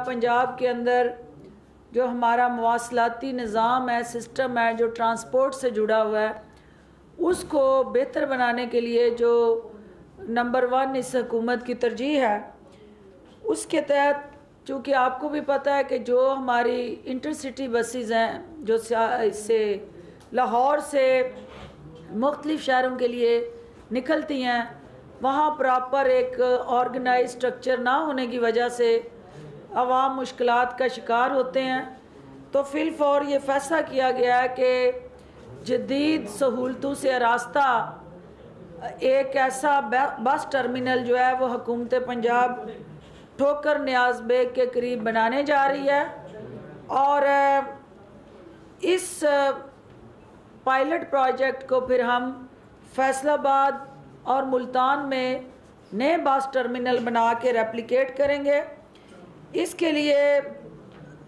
पंजाब के अंदर जो हमारा मवासलाती निज़ाम है, सिस्टम है, जो ट्रांसपोर्ट से जुड़ा हुआ है, उसको बेहतर बनाने के लिए जो नंबर 1 इस हुकूमत की तरजीह है, उसके तहत चूँकि आपको भी पता है कि जो हमारी इंटरसिटी बसेस हैं जो इससे लाहौर से मुख्तलिफ़ शहरों के लिए निकलती हैं, वहाँ प्रॉपर एक ऑर्गेनाइज स्ट्रक्चर ना होने की वजह से अवाम मुश्किलात का शिकार होते हैं। तो फिलफौर ये फ़ैसला किया गया है कि जदीद सहूलतों से आरास्ता एक ऐसा बस टर्मिनल जो है वो हुकूमत पंजाब ठोकर नियाज बेग के करीब बनाने जा रही है। और इस पायलट प्रोजेक्ट को फिर हम फैसलाबाद और मुल्तान में नए बस टर्मिनल बना के रेप्लिकेट करेंगे। इसके लिए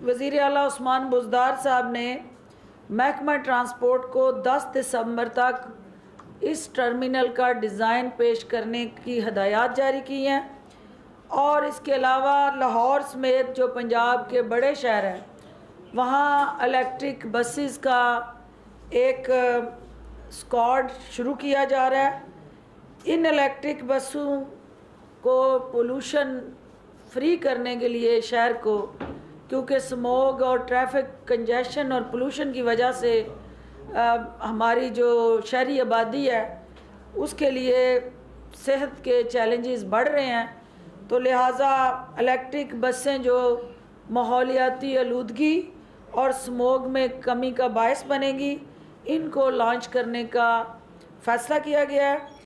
वज़ीर आला उस्मान बुज़दार साहब ने महकमा ट्रांसपोर्ट को 10 दिसंबर तक इस टर्मिनल का डिज़ाइन पेश करने की हदायत जारी की हैं। और इसके अलावा लाहौर समेत जो पंजाब के बड़े शहर हैं, वहाँ इलेक्ट्रिक बसेस का एक स्क्वाड शुरू किया जा रहा है। इन इलेक्ट्रिक बसों को पोल्यूशन फ्री करने के लिए शहर को, क्योंकि स्मोग और ट्रैफिक कंजेशन और पोल्यूशन की वजह से हमारी जो शहरी आबादी है उसके लिए सेहत के चैलेंजेस बढ़ रहे हैं, तो लिहाजा इलेक्ट्रिक बसें जो माहौलियाती आलूदगी और स्मोग में कमी का बायस बनेगी, इनको लॉन्च करने का फ़ैसला किया गया है।